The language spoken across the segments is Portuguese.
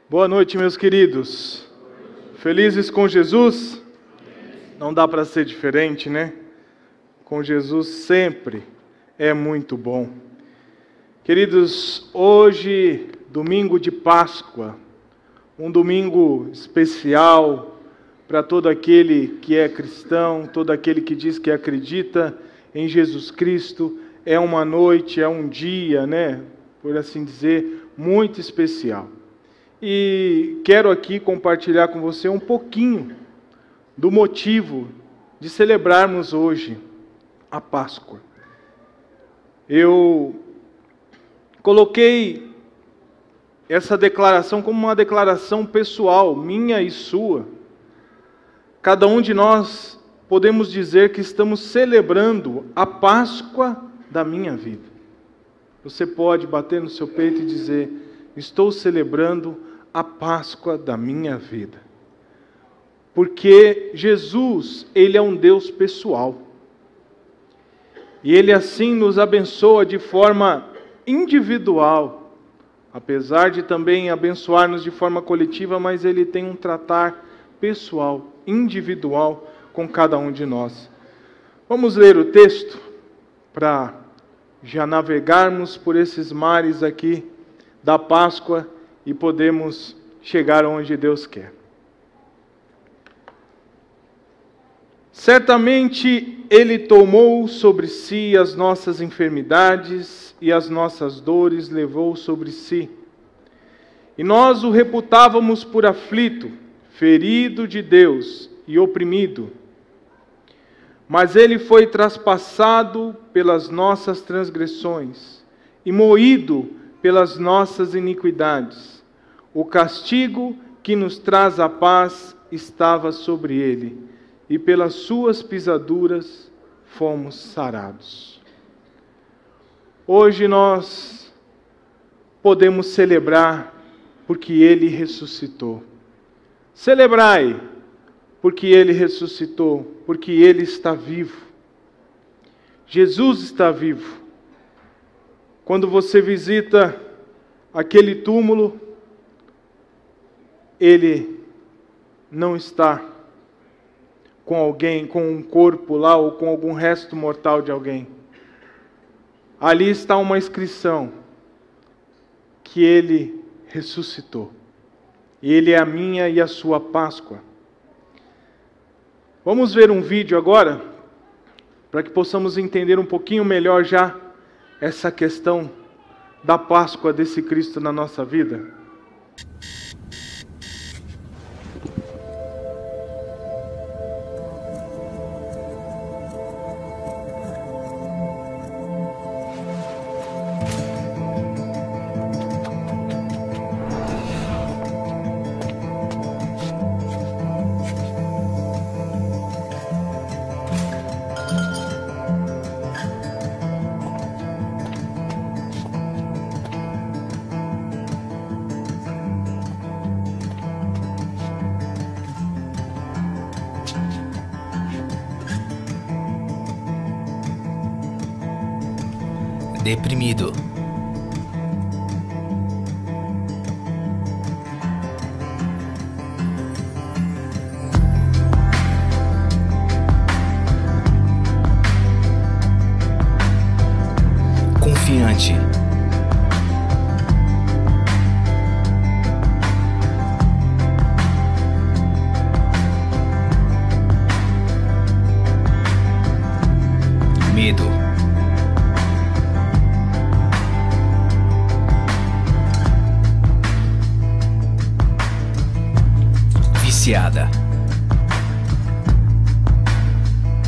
Boa noite, meus queridos. Felizes com Jesus? Não dá para ser diferente, né? Com Jesus sempre é muito bom. Queridos, hoje, domingo de Páscoa, um domingo especial para todo aquele que é cristão, todo aquele que diz que acredita em Jesus Cristo. É uma noite, é um dia, né? Por assim dizer, muito especial. E quero aqui compartilhar com você um pouquinho do motivo de celebrarmos hoje a Páscoa. Eu coloquei essa declaração como uma declaração pessoal, minha e sua. Cada um de nós podemos dizer que estamos celebrando a Páscoa da minha vida. Você pode bater no seu peito e dizer: estou celebrando a Páscoa da minha vida. Porque Jesus, Ele é um Deus pessoal. E Ele assim nos abençoa de forma individual, apesar de também abençoar-nos de forma coletiva, mas Ele tem um tratar pessoal, individual com cada um de nós. Vamos ler o texto para já navegarmos por esses mares aqui da Páscoa e podemos chegar onde Deus quer. Certamente Ele tomou sobre si as nossas enfermidades e as nossas dores levou sobre si. E nós o reputávamos por aflito, ferido de Deus e oprimido. Mas Ele foi traspassado pelas nossas transgressões e moído pelas nossas iniquidades. O castigo que nos traz a paz estava sobre Ele, e pelas suas pisaduras fomos sarados. Hoje nós podemos celebrar porque Ele ressuscitou. Celebrai porque Ele ressuscitou, porque Ele está vivo. Jesus está vivo. Quando você visita aquele túmulo, Ele não está com alguém, com um corpo lá ou com algum resto mortal de alguém. Ali está uma inscrição que Ele ressuscitou. E Ele é a minha e a sua Páscoa. Vamos ver um vídeo agora, para que possamos entender um pouquinho melhor já essa questão da Páscoa desse Cristo na nossa vida. Deprimido. Confiante. Medo. Viciada.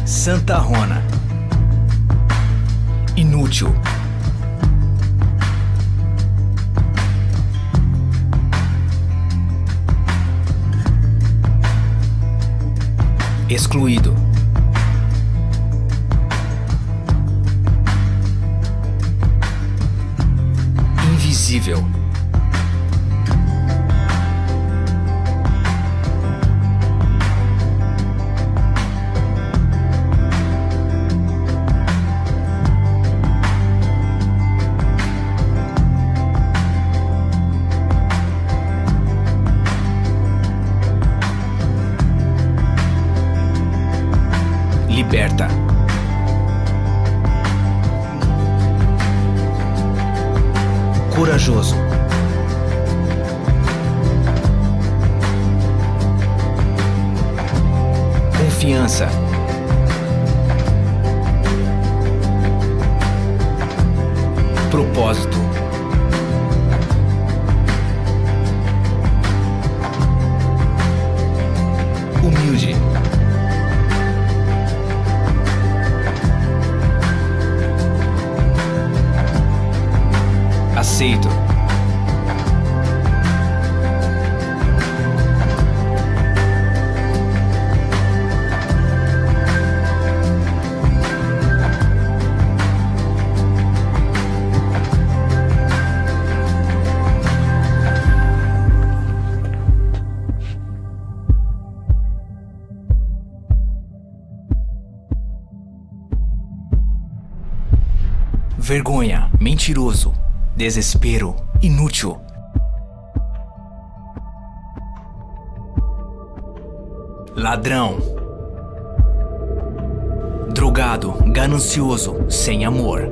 Santarrona. Inútil. Excluído. Invisível. liberta. Corajoso. Confiança. Propósito. Humilde. Aceito. Vergonha, mentiroso, desespero, inútil. Ladrão. Drogado, ganancioso, sem amor.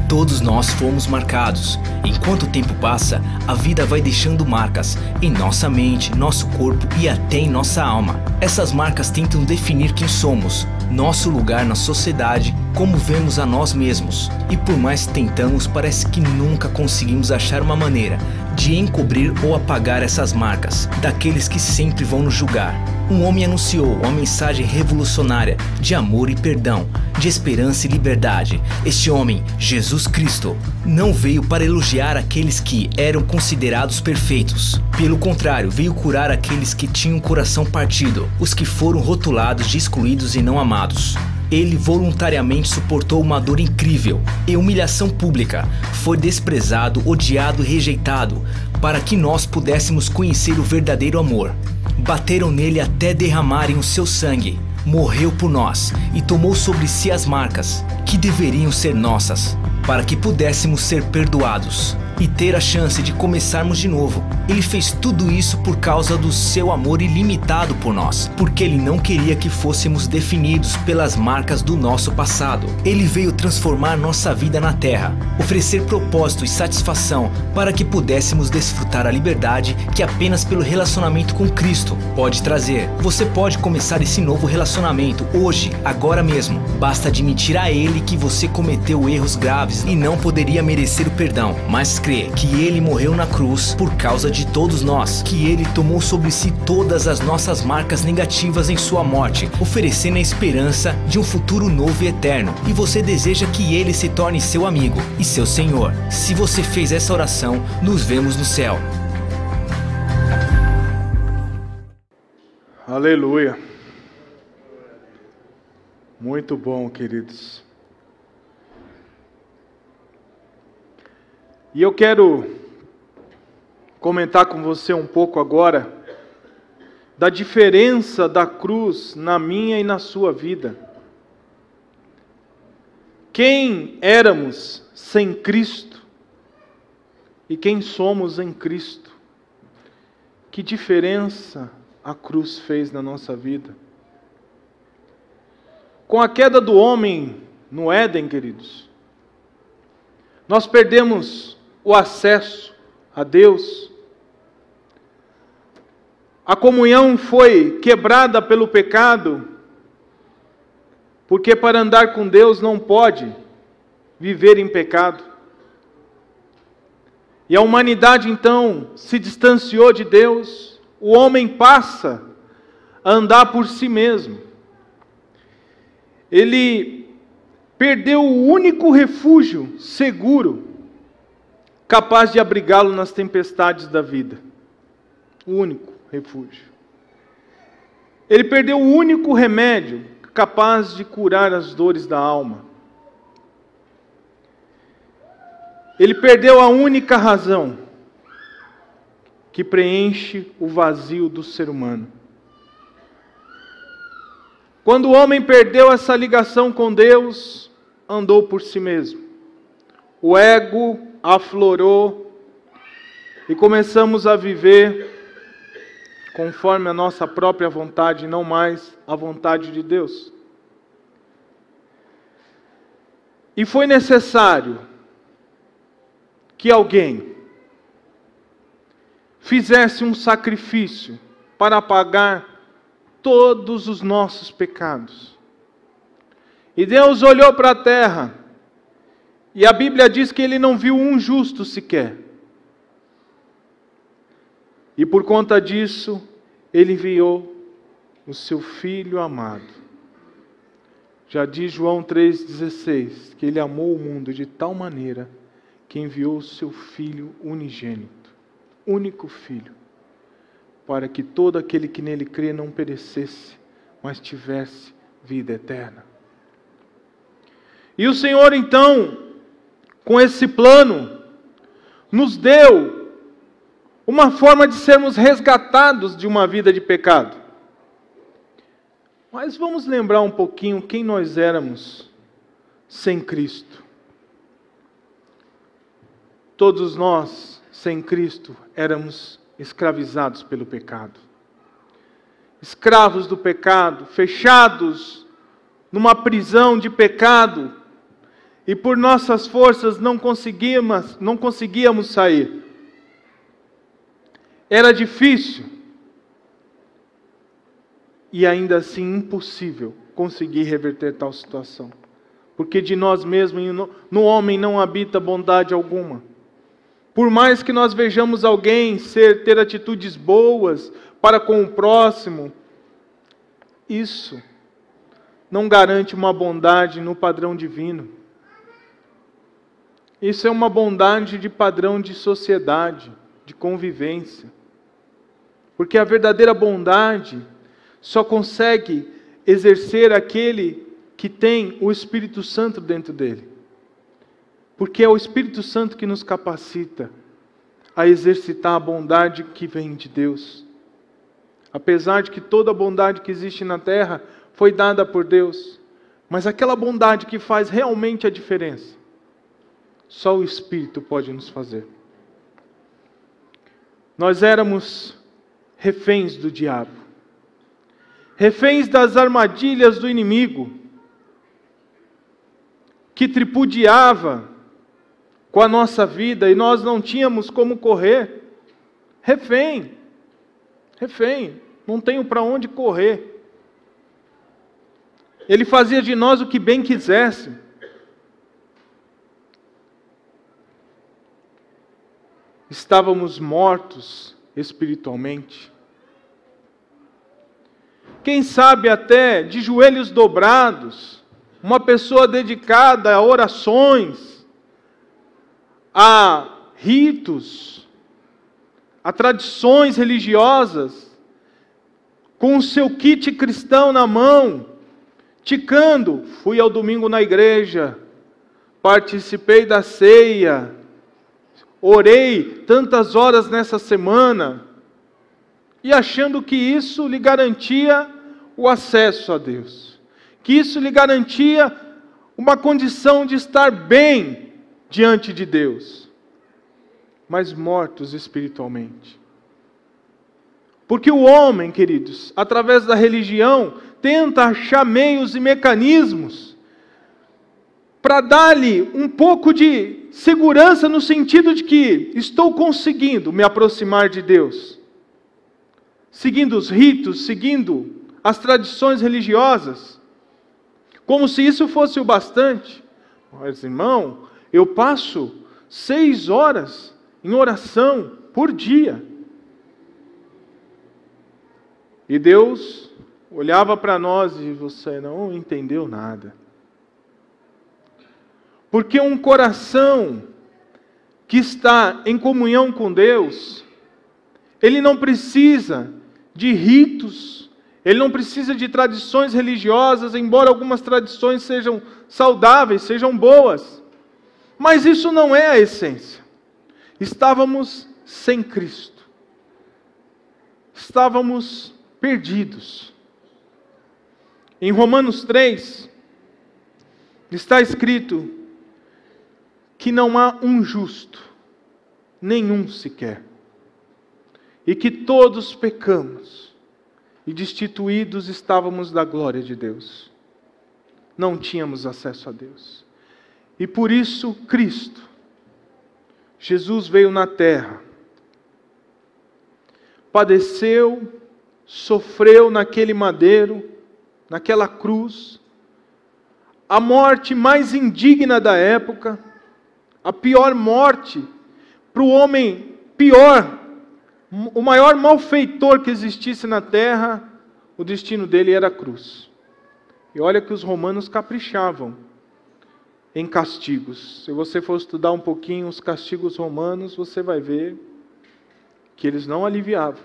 Todos nós fomos marcados. Enquanto o tempo passa, a vida vai deixando marcas em nossa mente, nosso corpo e até em nossa alma. Essas marcas tentam definir quem somos, nosso lugar na sociedade, como vemos a nós mesmos. E por mais que tentamos, parece que nunca conseguimos achar uma maneira de encobrir ou apagar essas marcas daqueles que sempre vão nos julgar. Um homem anunciou uma mensagem revolucionária de amor e perdão, de esperança e liberdade. Este homem, Jesus Cristo, não veio para elogiar aqueles que eram considerados perfeitos. Pelo contrário, veio curar aqueles que tinham o coração partido, os que foram rotulados de excluídos e não amados. Ele voluntariamente suportou uma dor incrível e humilhação pública. Foi desprezado, odiado e rejeitado para que nós pudéssemos conhecer o verdadeiro amor. Bateram nele até derramarem o seu sangue. Morreu por nós e tomou sobre si as marcas que deveriam ser nossas, para que pudéssemos ser perdoados e ter a chance de começarmos de novo. Ele fez tudo isso por causa do seu amor ilimitado por nós, porque ele não queria que fôssemos definidos pelas marcas do nosso passado. Ele veio transformar nossa vida na terra, oferecer propósito e satisfação para que pudéssemos desfrutar a liberdade que apenas pelo relacionamento com Cristo pode trazer. Você pode começar esse novo relacionamento hoje, agora mesmo. Basta admitir a Ele que você cometeu erros graves e não poderia merecer o perdão, mas crê que Ele morreu na cruz por causa de todos nós, que Ele tomou sobre si todas as nossas marcas negativas em sua morte, oferecendo a esperança de um futuro novo e eterno. E você deseja que Ele se torne seu amigo e seu Senhor. Se você fez essa oração, nos vemos no céu. Aleluia. Muito bom, queridos. E eu quero comentar com você um pouco agora da diferença da cruz na minha e na sua vida. Quem éramos sem Cristo e quem somos em Cristo. Que diferença a cruz fez na nossa vida. Com a queda do homem no Éden, queridos, nós perdemos o acesso a Deus. A comunhão foi quebrada pelo pecado, porque para andar com Deus não pode viver em pecado. E a humanidade então se distanciou de Deus, o homem passa a andar por si mesmo. Ele perdeu o único refúgio seguro, capaz de abrigá-lo nas tempestades da vida. O único refúgio. Ele perdeu o único remédio capaz de curar as dores da alma. Ele perdeu a única razão que preenche o vazio do ser humano. Quando o homem perdeu essa ligação com Deus, andou por si mesmo. O ego aflorou e começamos a viver conforme a nossa própria vontade, não mais a vontade de Deus. E foi necessário que alguém fizesse um sacrifício para pagar todos os nossos pecados. E Deus olhou para a terra, e a Bíblia diz que Ele não viu um justo sequer. E por conta disso, Ele enviou o seu Filho amado. Já diz João 3,16, que Ele amou o mundo de tal maneira que enviou o seu Filho unigênito, único Filho, para que todo aquele que nele crê não perecesse, mas tivesse vida eterna. E o Senhor então, com esse plano, nos deu uma forma de sermos resgatados de uma vida de pecado. Mas vamos lembrar um pouquinho quem nós éramos sem Cristo. Todos nós, sem Cristo, éramos escravizados pelo pecado. Escravos do pecado, fechados numa prisão de pecado, e por nossas forças não conseguíamos sair. Era difícil. E ainda assim impossível conseguir reverter tal situação. Porque de nós mesmos, no homem não habita bondade alguma. Por mais que nós vejamos alguém ter atitudes boas para com o próximo, isso não garante uma bondade no padrão divino. Isso é uma bondade de padrão de sociedade, de convivência. Porque a verdadeira bondade só consegue exercer aquele que tem o Espírito Santo dentro dele. Porque é o Espírito Santo que nos capacita a exercitar a bondade que vem de Deus. Apesar de que toda a bondade que existe na terra foi dada por Deus, mas aquela bondade que faz realmente a diferença, só o Espírito pode nos fazer. Nós éramos reféns do diabo. Reféns das armadilhas do inimigo, que tripudiava com a nossa vida e nós não tínhamos como correr. Refém, não tenho para onde correr. Ele fazia de nós o que bem quisesse. Estávamos mortos espiritualmente. Quem sabe até de joelhos dobrados, uma pessoa dedicada a orações, a ritos, a tradições religiosas, com o seu kit cristão na mão, ticando, fui ao domingo na igreja, participei da ceia, orei tantas horas nessa semana, e achando que isso lhe garantia o acesso a Deus, que isso lhe garantia uma condição de estar bem diante de Deus, mas mortos espiritualmente. Porque o homem, queridos, através da religião, tenta achar meios e mecanismos para dar-lhe um pouco de segurança no sentido de que estou conseguindo me aproximar de Deus, seguindo os ritos, seguindo as tradições religiosas, como se isso fosse o bastante. Mas, irmão, eu passo 6 horas em oração por dia. E Deus olhava para nós e você não entendeu nada. Porque um coração que está em comunhão com Deus, ele não precisa de ritos, ele não precisa de tradições religiosas, embora algumas tradições sejam saudáveis, sejam boas. Mas isso não é a essência. Estávamos sem Cristo. Estávamos perdidos. Em Romanos 3, está escrito que não há um justo, nenhum sequer. e que todos pecamos e destituídos estávamos da glória de Deus. Não tínhamos acesso a Deus. E por isso Cristo, Jesus veio na terra, padeceu, sofreu naquele madeiro, naquela cruz, a morte mais indigna da época, a pior morte, para o homem pior, o maior malfeitor que existisse na terra, o destino dele era a cruz. E olha que os romanos caprichavam em castigos. Se você for estudar um pouquinho os castigos romanos, você vai ver que eles não aliviavam.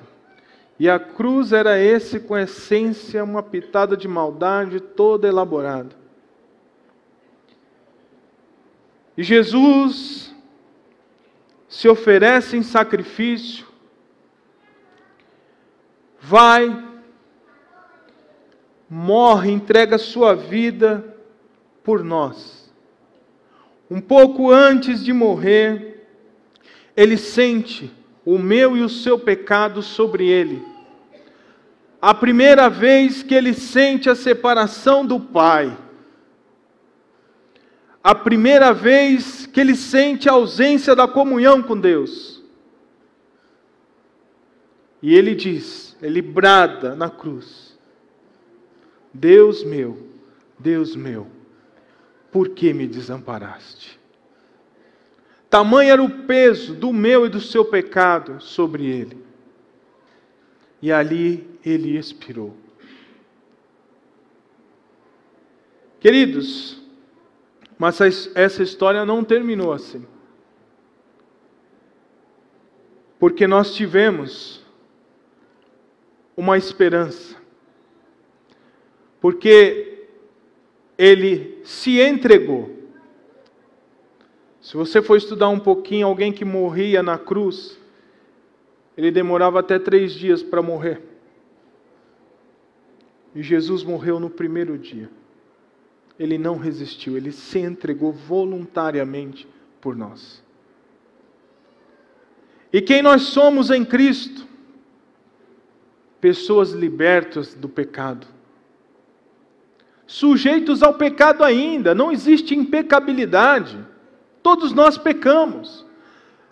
E a cruz era esse com essência, uma pitada de maldade toda elaborada. E Jesus se oferece em sacrifício, vai, morre, entrega sua vida por nós. Um pouco antes de morrer, ele sente o meu e o seu pecado sobre ele. A primeira vez que ele sente a separação do Pai. A primeira vez que ele sente a ausência da comunhão com Deus. E ele diz, ele brada na cruz: Deus meu, por que me desamparaste? Tamanho era o peso do meu e do seu pecado sobre ele. E ali ele expirou. Queridos, mas essa história não terminou assim. Porque nós tivemos uma esperança. Porque ele se entregou. Se você for estudar um pouquinho, alguém que morria na cruz, ele demorava até 3 dias para morrer. E Jesus morreu no primeiro dia. Ele não resistiu, ele se entregou voluntariamente por nós. E quem nós somos em Cristo? Pessoas libertas do pecado. Sujeitos ao pecado ainda, não existe impecabilidade. Todos nós pecamos.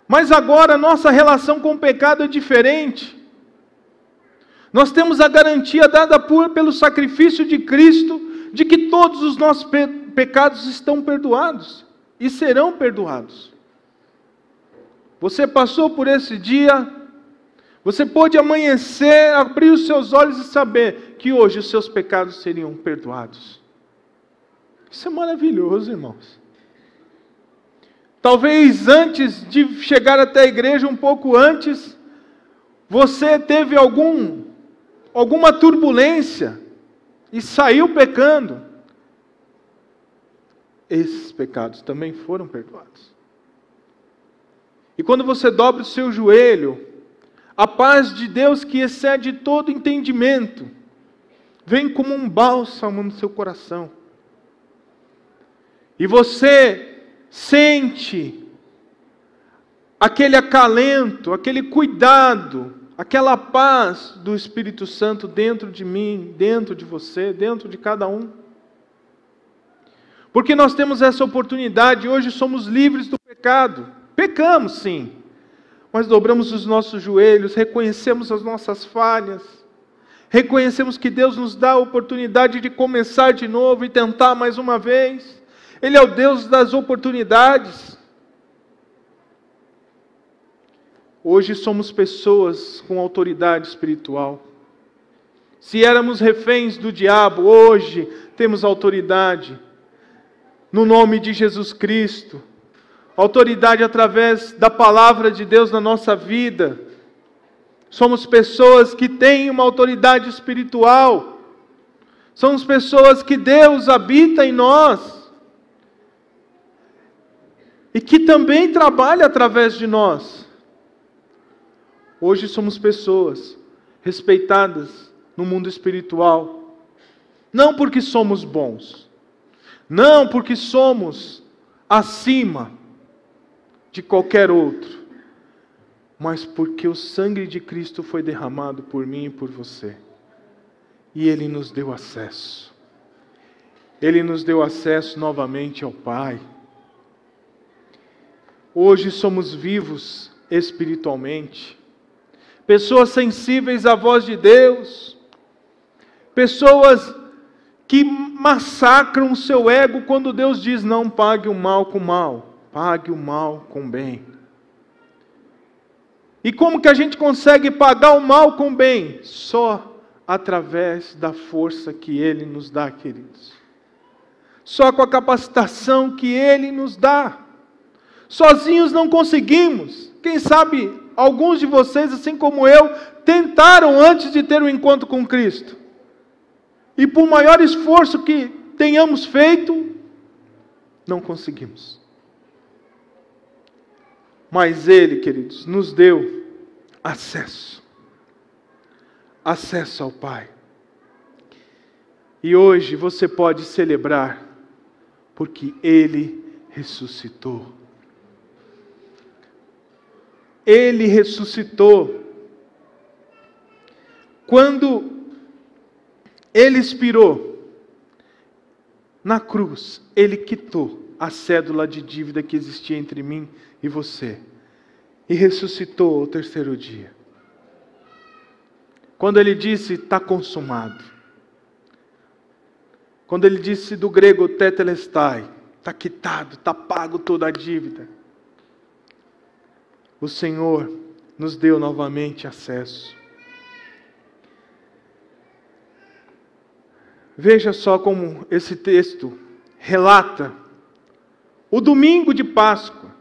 Mas agora nossa relação com o pecado é diferente. Nós temos a garantia dada pelo sacrifício de Cristo de que todos os nossos pecados estão perdoados e serão perdoados. Você passou por esse dia, você pôde amanhecer, abrir os seus olhos e saber que hoje os seus pecados seriam perdoados. Isso é maravilhoso, irmãos. Talvez antes de chegar até a igreja, um pouco antes, você teve alguma turbulência e saiu pecando. Esses pecados também foram perdoados. E quando você dobra o seu joelho, a paz de Deus que excede todo entendimento, vem como um bálsamo no seu coração. E você sente aquele acalento, aquele cuidado, aquela paz do Espírito Santo dentro de mim, dentro de você, dentro de cada um. Porque nós temos essa oportunidade, hoje somos livres do pecado. Pecamos sim, mas dobramos os nossos joelhos, reconhecemos as nossas falhas, reconhecemos que Deus nos dá a oportunidade de começar de novo e tentar mais uma vez. Ele é o Deus das oportunidades. Hoje somos pessoas com autoridade espiritual. Se éramos reféns do diabo, hoje temos autoridade. No nome de Jesus Cristo. Autoridade através da palavra de Deus na nossa vida. Somos pessoas que têm uma autoridade espiritual. Somos pessoas que Deus habita em nós. E que também trabalha através de nós. Hoje somos pessoas respeitadas no mundo espiritual. Não porque somos bons. Não porque somos acima de qualquer outro. mas porque o sangue de Cristo foi derramado por mim e por você. E Ele nos deu acesso. Ele nos deu acesso novamente ao Pai. Hoje somos vivos espiritualmente. Pessoas sensíveis à voz de Deus. Pessoas que massacram o seu ego quando Deus diz: não pague o mal com mal, pague o mal com bem. E como que a gente consegue pagar o mal com bem? Só através da força que Ele nos dá, queridos. Só com a capacitação que Ele nos dá. Sozinhos não conseguimos. Quem sabe alguns de vocês, assim como eu, tentaram antes de ter um encontro com Cristo. E por maior esforço que tenhamos feito, não conseguimos. Mas Ele, queridos, nos deu acesso. Acesso ao Pai. E hoje você pode celebrar, porque Ele ressuscitou. Ele ressuscitou. Quando Ele expirou na cruz, Ele quitou a cédula de dívida que existia entre mim e você. E ressuscitou ao terceiro dia. Quando Ele disse: está consumado. Quando Ele disse do grego tetelestai, está quitado, está pago toda a dívida. O Senhor nos deu novamente acesso. Veja só como esse texto relata o domingo de Páscoa.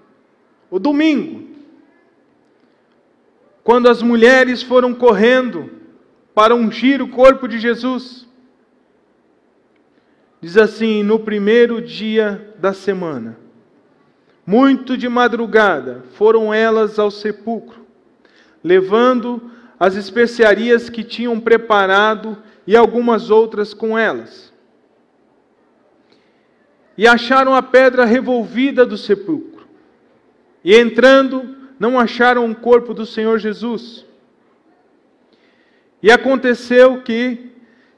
O domingo, quando as mulheres foram correndo para ungir o corpo de Jesus. Diz assim: no primeiro dia da semana, muito de madrugada, foram elas ao sepulcro, levando as especiarias que tinham preparado e algumas outras com elas. E acharam a pedra revolvida do sepulcro. E entrando, não acharam o corpo do Senhor Jesus. E aconteceu que,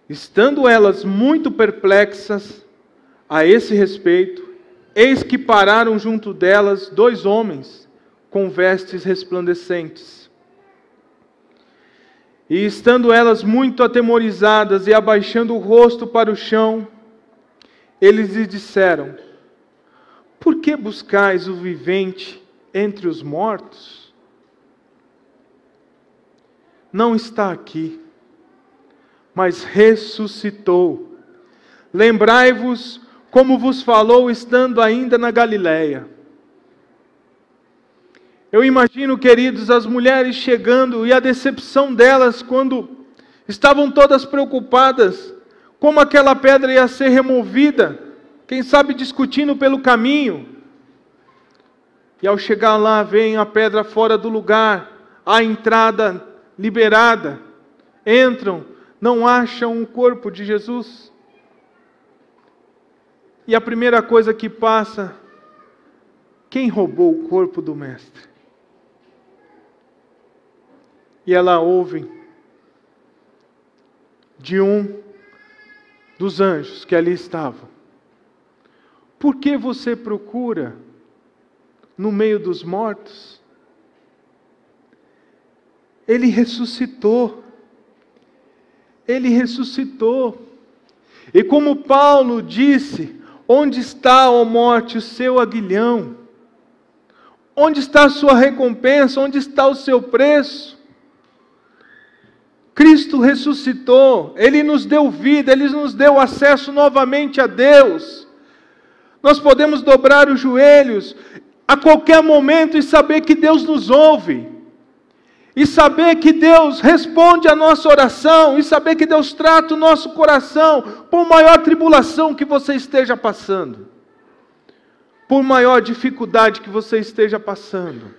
estando elas muito perplexas a esse respeito, eis que pararam junto delas 2 homens com vestes resplandecentes. E estando elas muito atemorizadas e abaixando o rosto para o chão, eles lhes disseram: por que buscais o vivente entre os mortos? Não está aqui, mas ressuscitou. Lembrai-vos como vos falou estando ainda na Galileia. Eu imagino, queridos, as mulheres chegando e a decepção delas quando estavam todas preocupadas como aquela pedra ia ser removida, quem sabe discutindo pelo caminho. E ao chegar lá, veem a pedra fora do lugar, a entrada liberada, entram, não acham o corpo de Jesus. E a primeira coisa que passa: quem roubou o corpo do Mestre? E ela ouve de um dos anjos que ali estavam: por que você procura no meio dos mortos? Ele ressuscitou. Ele ressuscitou. E como Paulo disse: onde está, ó morte, o seu aguilhão? Onde está a sua recompensa? Onde está o seu preço? Cristo ressuscitou. Ele nos deu vida. Ele nos deu acesso novamente a Deus. Nós podemos dobrar os joelhos a qualquer momento e saber que Deus nos ouve. E saber que Deus responde a nossa oração. E saber que Deus trata o nosso coração. Por maior tribulação que você esteja passando. Por maior dificuldade que você esteja passando.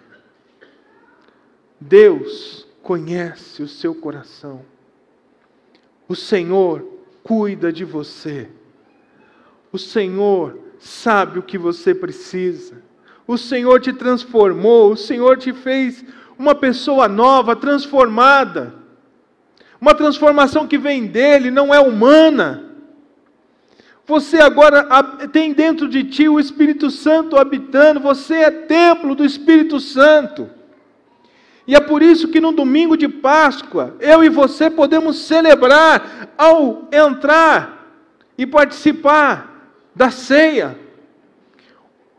Deus conhece o seu coração. O Senhor cuida de você. O Senhor sabe o que você precisa. O Senhor te transformou. O Senhor te fez uma pessoa nova, transformada. Uma transformação que vem dele, não é humana. Você agora tem dentro de ti o Espírito Santo habitando, você é templo do Espírito Santo. E é por isso que no domingo de Páscoa, eu e você podemos celebrar ao entrar e participar da ceia.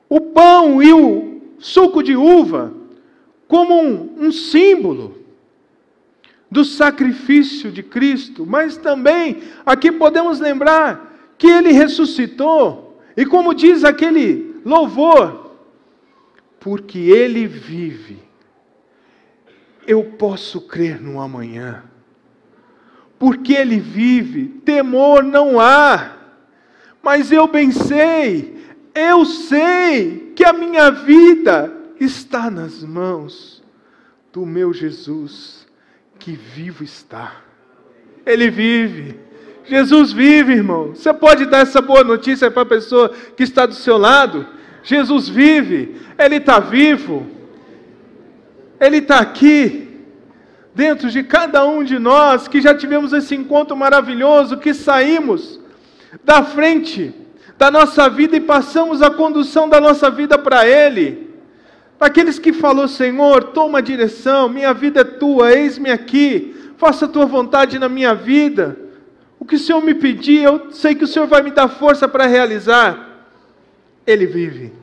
O pão e o suco de uva como um símbolo do sacrifício de Cristo, mas também aqui podemos lembrar que Ele ressuscitou, e como diz aquele louvor, porque Ele vive, eu posso crer no amanhã. Porque Ele vive, temor não há. Mas eu bem sei, eu sei que a minha vida está nas mãos do meu Jesus, que vivo está. Ele vive. Jesus vive, irmão. Você pode dar essa boa notícia para a pessoa que está do seu lado? Jesus vive. Ele está vivo. Ele está aqui, dentro de cada um de nós, que já tivemos esse encontro maravilhoso, que saímos da frente da nossa vida e passamos a condução da nossa vida para Ele. Aqueles que falou, Senhor, toma a direção, minha vida é Tua, eis-me aqui, faça a Tua vontade na minha vida. O que o Senhor me pedir, eu sei que o Senhor vai me dar força para realizar. Ele vive.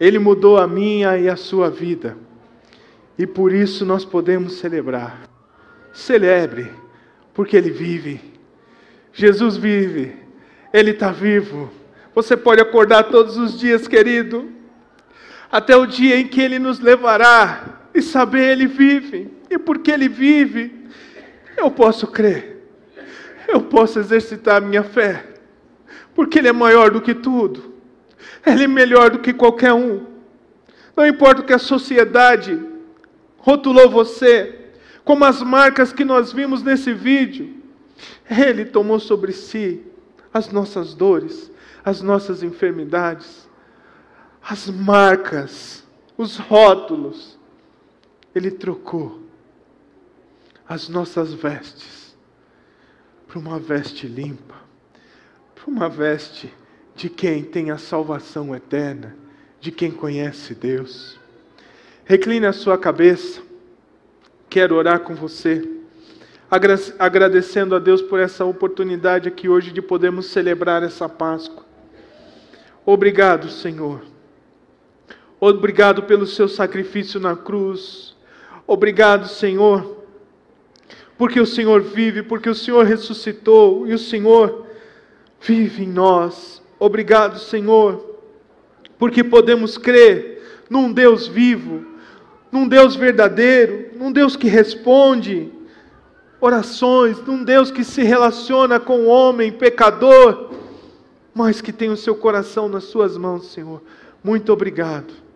Ele mudou a minha e a sua vida. E por isso nós podemos celebrar. Celebre, porque Ele vive. Jesus vive. Ele está vivo. Você pode acordar todos os dias, querido, até o dia em que Ele nos levará, e saber Ele vive. E porque Ele vive, eu posso crer. Eu posso exercitar a minha fé, porque Ele é maior do que tudo. Ele é melhor do que qualquer um. Não importa o que a sociedade rotulou você, como as marcas que nós vimos nesse vídeo. Ele tomou sobre si as nossas dores, as nossas enfermidades, as marcas, os rótulos. Ele trocou as nossas vestes para uma veste limpa, para uma veste de quem tem a salvação eterna, de quem conhece Deus. Recline a sua cabeça, quero orar com você, agradecendo a Deus por essa oportunidade aqui hoje de podermos celebrar essa Páscoa. Obrigado, Senhor. Obrigado pelo seu sacrifício na cruz. Obrigado, Senhor, porque o Senhor vive, porque o Senhor ressuscitou e o Senhor vive em nós. Obrigado, Senhor, porque podemos crer num Deus vivo, num Deus verdadeiro, num Deus que responde orações, num Deus que se relaciona com o homem pecador, mas que tem o seu coração nas suas mãos, Senhor. Muito obrigado.